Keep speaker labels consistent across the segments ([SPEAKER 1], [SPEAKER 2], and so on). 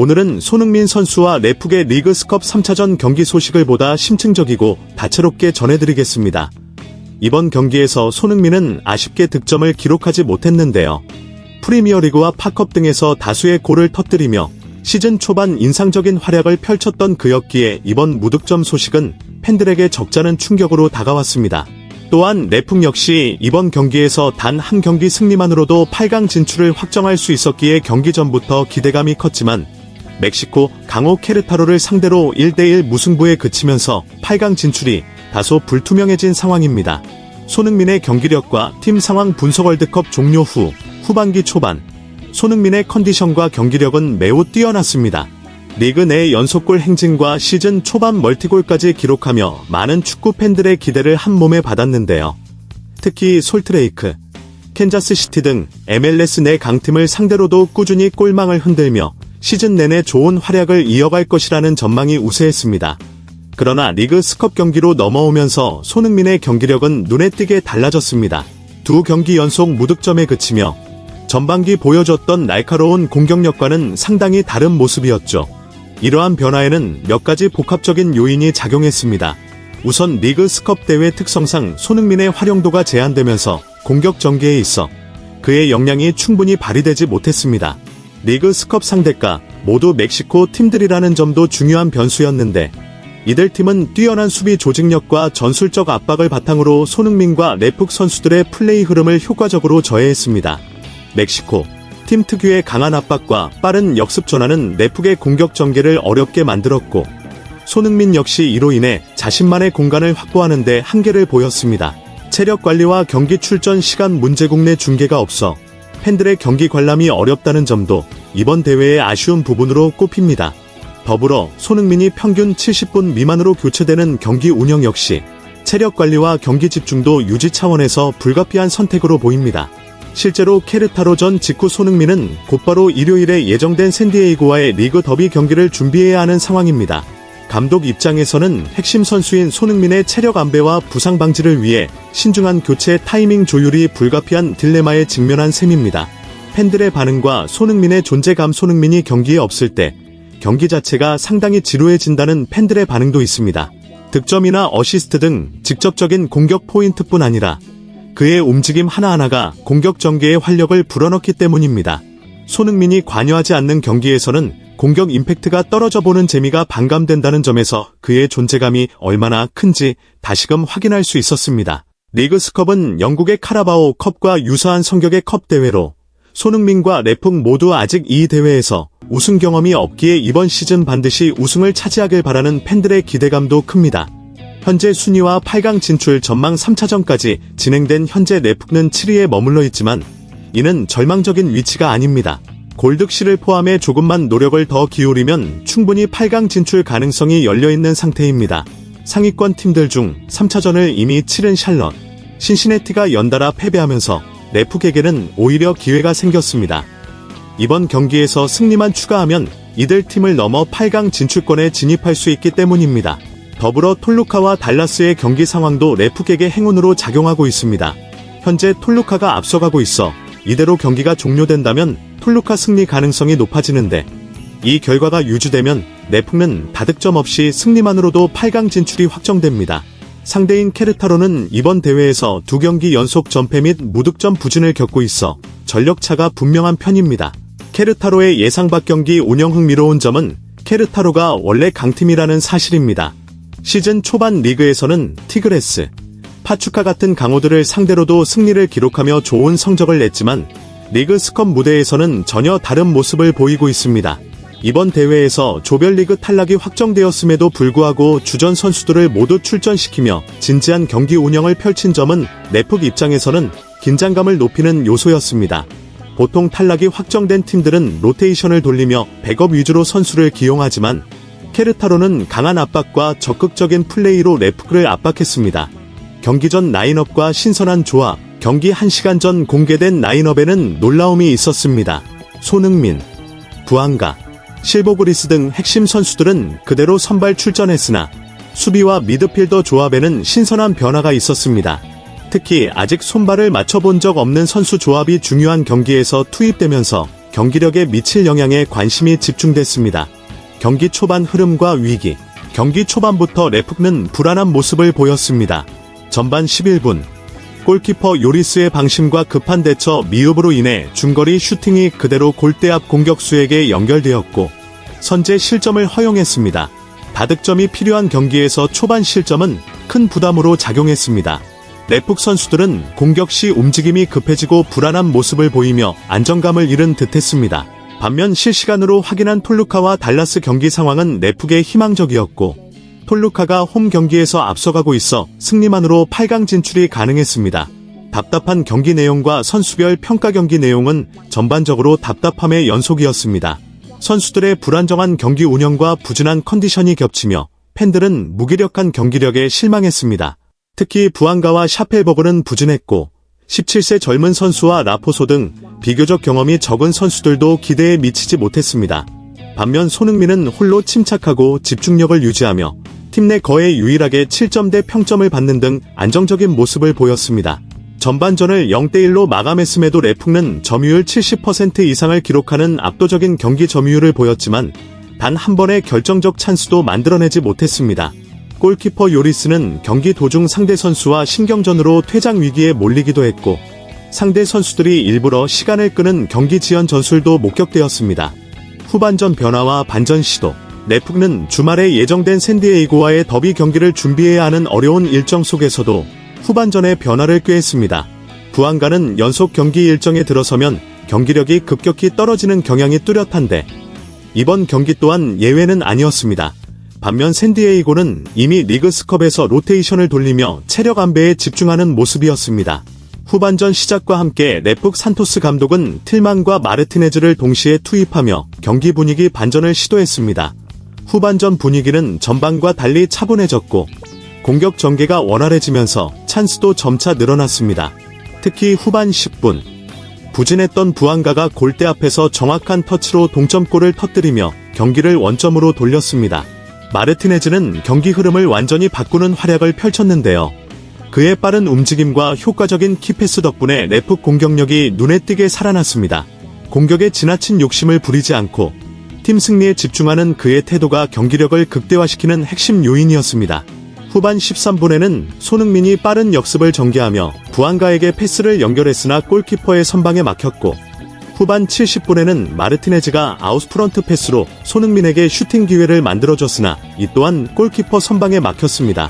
[SPEAKER 1] 오늘은 손흥민 선수와 레프의 리그스컵 3차전 경기 소식을 보다 심층적이고 다채롭게 전해드리겠습니다. 이번 경기에서 손흥민은 아쉽게 득점을 기록하지 못했는데요. 프리미어리그와 파컵 등에서 다수의 골을 터뜨리며 시즌 초반 인상적인 활약을 펼쳤던 그였기에 이번 무득점 소식은 팬들에게 적잖은 충격으로 다가왔습니다. 또한 레프 역시 이번 경기에서 단 한 경기 승리만으로도 8강 진출을 확정할 수 있었기에 경기 전부터 기대감이 컸지만 멕시코 강호 케르타로를 상대로 1대1 무승부에 그치면서 8강 진출이 다소 불투명해진 상황입니다. 손흥민의 경기력과 팀 상황 분석 월드컵 종료 후 후반기 초반 손흥민의 컨디션과 경기력은 매우 뛰어났습니다. 리그 내 연속골 행진과 시즌 초반 멀티골까지 기록하며 많은 축구 팬들의 기대를 한몸에 받았는데요. 특히 솔트레이크, 캔자스시티 등 MLS 내 강팀을 상대로도 꾸준히 골망을 흔들며 시즌 내내 좋은 활약을 이어갈 것이라는 전망이 우세했습니다. 그러나 리그스컵 경기로 넘어오면서 손흥민의 경기력은 눈에 띄게 달라졌습니다. 두 경기 연속 무득점에 그치며 전반기 보여줬던 날카로운 공격력과는 상당히 다른 모습이었죠. 이러한 변화에는 몇 가지 복합적인 요인이 작용했습니다. 우선 리그스컵 대회 특성상 손흥민의 활용도가 제한되면서 공격 전개에 있어 그의 역량이 충분히 발휘되지 못했습니다. 리그스컵 상대가 모두 멕시코 팀들이라는 점도 중요한 변수였는데 이들 팀은 뛰어난 수비 조직력과 전술적 압박을 바탕으로 손흥민과 레프 선수들의 플레이 흐름을 효과적으로 저해했습니다. 멕시코 팀 특유의 강한 압박과 빠른 역습 전환은 레프의 공격 전개를 어렵게 만들었고 손흥민 역시 이로 인해 자신만의 공간을 확보하는 데 한계를 보였습니다. 체력 관리와 경기 출전 시간 문제국 내 중계가 없어 팬들의 경기 관람이 어렵다는 점도 이번 대회의 아쉬운 부분으로 꼽힙니다. 더불어 손흥민이 평균 70분 미만으로 교체되는 경기 운영 역시 체력 관리와 경기 집중도 유지 차원에서 불가피한 선택으로 보입니다. 실제로 케르타로전 직후 손흥민은 곧바로 일요일에 예정된 샌디에이고와의 리그 더비 경기를 준비해야 하는 상황입니다. 감독 입장에서는 핵심 선수인 손흥민의 체력 안배와 부상 방지를 위해 신중한 교체 타이밍 조율이 불가피한 딜레마에 직면한 셈입니다. 팬들의 반응과 손흥민의 존재감 손흥민이 경기에 없을 때 경기 자체가 상당히 지루해진다는 팬들의 반응도 있습니다. 득점이나 어시스트 등 직접적인 공격 포인트뿐 아니라 그의 움직임 하나하나가 공격 전개의 활력을 불어넣기 때문입니다. 손흥민이 관여하지 않는 경기에서는 공격 임팩트가 떨어져 보는 재미가 반감된다는 점에서 그의 존재감이 얼마나 큰지 다시금 확인할 수 있었습니다. 리그스컵은 영국의 카라바오 컵과 유사한 성격의 컵 대회로 손흥민과 레프 모두 아직 이 대회에서 우승 경험이 없기에 이번 시즌 반드시 우승을 차지하길 바라는 팬들의 기대감도 큽니다. 현재 순위와 8강 진출 전망 3차전까지 진행된 현재 레프는 7위에 머물러 있지만 이는 절망적인 위치가 아닙니다. 골득실을 포함해 조금만 노력을 더 기울이면 충분히 8강 진출 가능성이 열려있는 상태입니다. 상위권 팀들 중 3차전을 이미 치른 샬럿, 신시내티가 연달아 패배하면서 레프에게는 오히려 기회가 생겼습니다. 이번 경기에서 승리만 추가하면 이들 팀을 넘어 8강 진출권에 진입할 수 있기 때문입니다. 더불어 톨루카와 달라스의 경기 상황도 레프에게 행운으로 작용하고 있습니다. 현재 톨루카가 앞서가고 있어 이대로 경기가 종료된다면 톨루카 승리 가능성이 높아지는데 이 결과가 유지되면 레프는 다득점 없이 승리만으로도 8강 진출이 확정됩니다. 상대인 케르타로는 이번 대회에서 2경기 연속 전패 및 무득점 부진을 겪고 있어 전력차가 분명한 편입니다. 케르타로의 예상 밖 경기 운영 흥미로운 점은 케르타로가 원래 강팀이라는 사실입니다. 시즌 초반 리그에서는 티그레스, 파추카 같은 강호들을 상대로도 승리를 기록하며 좋은 성적을 냈지만 리그스컵 무대에서는 전혀 다른 모습을 보이고 있습니다. 이번 대회에서 조별리그 탈락이 확정되었음에도 불구하고 주전 선수들을 모두 출전시키며 진지한 경기 운영을 펼친 점은 레프 입장에서는 긴장감을 높이는 요소였습니다. 보통 탈락이 확정된 팀들은 로테이션을 돌리며 백업 위주로 선수를 기용하지만 케르타로는 강한 압박과 적극적인 플레이로 레프를 압박했습니다. 경기 전 라인업과 신선한 조합, 경기 1시간 전 공개된 라인업에는 놀라움이 있었습니다. 손흥민, 부안가, 실보그리스 등 핵심 선수들은 그대로 선발 출전했으나 수비와 미드필더 조합에는 신선한 변화가 있었습니다. 특히 아직 손발을 맞춰본 적 없는 선수 조합이 중요한 경기에서 투입되면서 경기력에 미칠 영향에 관심이 집중됐습니다. 경기 초반 흐름과 위기. 경기 초반부터 레푹는 불안한 모습을 보였습니다. 전반 11분. 골키퍼 요리스의 방심과 급한 대처 미흡으로 인해 중거리 슈팅이 그대로 골대 앞 공격수에게 연결되었고 선제 실점을 허용했습니다. 다득점이 필요한 경기에서 초반 실점은 큰 부담으로 작용했습니다. 레푹 선수들은 공격 시 움직임이 급해지고 불안한 모습을 보이며 안정감을 잃은 듯했습니다. 반면 실시간으로 확인한 톨루카와 달라스 경기 상황은 레푹에 희망적이었고 톨루카가 홈 경기에서 앞서가고 있어 승리만으로 8강 진출이 가능했습니다. 답답한 경기 내용과 선수별 평가 경기 내용은 전반적으로 답답함의 연속이었습니다. 선수들의 불안정한 경기 운영과 부진한 컨디션이 겹치며 팬들은 무기력한 경기력에 실망했습니다. 특히 부안가와 샤펠버글은 부진했고 17세 젊은 선수와 라포소 등 비교적 경험이 적은 선수들도 기대에 미치지 못했습니다. 반면 손흥민은 홀로 침착하고 집중력을 유지하며 팀 내 거의 유일하게 7점대 평점을 받는 등 안정적인 모습을 보였습니다. 전반전을 0대1로 마감했음에도 레푹는 점유율 70% 이상을 기록하는 압도적인 경기 점유율을 보였지만 단 한 번의 결정적 찬스도 만들어내지 못했습니다. 골키퍼 요리스는 경기 도중 상대 선수와 신경전으로 퇴장 위기에 몰리기도 했고 상대 선수들이 일부러 시간을 끄는 경기 지연 전술도 목격되었습니다. 후반전 변화와 반전 시도. 레푹는 주말에 예정된 샌디에이고와의 더비 경기를 준비해야 하는 어려운 일정 속에서도 후반전에 변화를 꾀했습니다. 부안가는 연속 경기 일정에 들어서면 경기력이 급격히 떨어지는 경향이 뚜렷한데 이번 경기 또한 예외는 아니었습니다. 반면 샌디에이고는 이미 리그스컵에서 로테이션을 돌리며 체력 안배에 집중하는 모습이었습니다. 후반전 시작과 함께 레푹 산토스 감독은 틸만과 마르티네즈를 동시에 투입하며 경기 분위기 반전을 시도했습니다. 후반전 분위기는 전반과 달리 차분해졌고 공격 전개가 원활해지면서 찬스도 점차 늘어났습니다. 특히 후반 10분. 부진했던 부안가가 골대 앞에서 정확한 터치로 동점골을 터뜨리며 경기를 원점으로 돌렸습니다. 마르티네즈는 경기 흐름을 완전히 바꾸는 활약을 펼쳤는데요. 그의 빠른 움직임과 효과적인 키패스 덕분에 레푹 공격력이 눈에 띄게 살아났습니다. 공격에 지나친 욕심을 부리지 않고 팀 승리에 집중하는 그의 태도가 경기력을 극대화시키는 핵심 요인이었습니다. 후반 13분에는 손흥민이 빠른 역습을 전개하며 부안가에게 패스를 연결했으나 골키퍼의 선방에 막혔고 후반 70분에는 마르티네즈가 아웃프런트 패스로 손흥민에게 슈팅 기회를 만들어줬으나 이 또한 골키퍼 선방에 막혔습니다.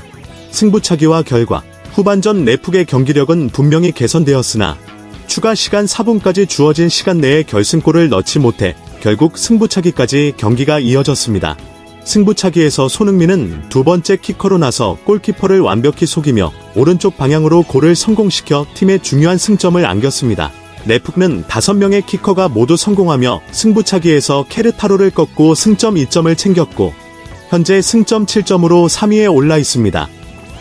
[SPEAKER 1] 승부차기와 결과. 후반전 레푹의 경기력은 분명히 개선되었으나 추가 시간 4분까지 주어진 시간 내에 결승골을 넣지 못해 결국 승부차기까지 경기가 이어졌습니다. 승부차기에서 손흥민은 두 번째 키커로 나서 골키퍼를 완벽히 속이며 오른쪽 방향으로 골을 성공시켜 팀의 중요한 승점을 안겼습니다. 레푹는 5명의 키커가 모두 성공하며 승부차기에서 케르타로를 꺾고 승점 2점을 챙겼고 현재 승점 7점으로 3위에 올라 있습니다.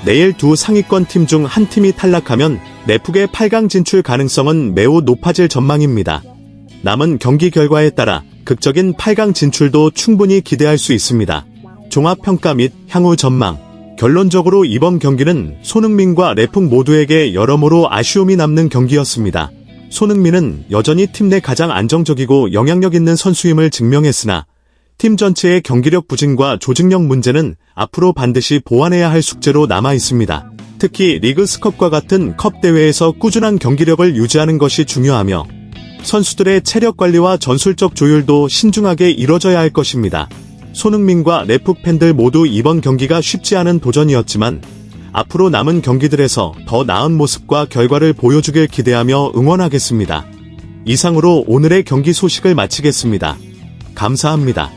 [SPEAKER 1] 내일 두 상위권 팀 중 한 팀이 탈락하면 레푹의 8강 진출 가능성은 매우 높아질 전망입니다. 남은 경기 결과에 따라 극적인 8강 진출도 충분히 기대할 수 있습니다. 종합평가 및 향후 전망. 결론적으로 이번 경기는 손흥민과 레푹 모두에게 여러모로 아쉬움이 남는 경기였습니다. 손흥민은 여전히 팀 내 가장 안정적이고 영향력 있는 선수임을 증명했으나 팀 전체의 경기력 부진과 조직력 문제는 앞으로 반드시 보완해야 할 숙제로 남아 있습니다. 특히 리그스컵과 같은 컵 대회에서 꾸준한 경기력을 유지하는 것이 중요하며 선수들의 체력 관리와 전술적 조율도 신중하게 이뤄져야 할 것입니다. 손흥민과 레푹 팬들 모두 이번 경기가 쉽지 않은 도전이었지만 앞으로 남은 경기들에서 더 나은 모습과 결과를 보여주길 기대하며 응원하겠습니다. 이상으로 오늘의 경기 소식을 마치겠습니다. 감사합니다.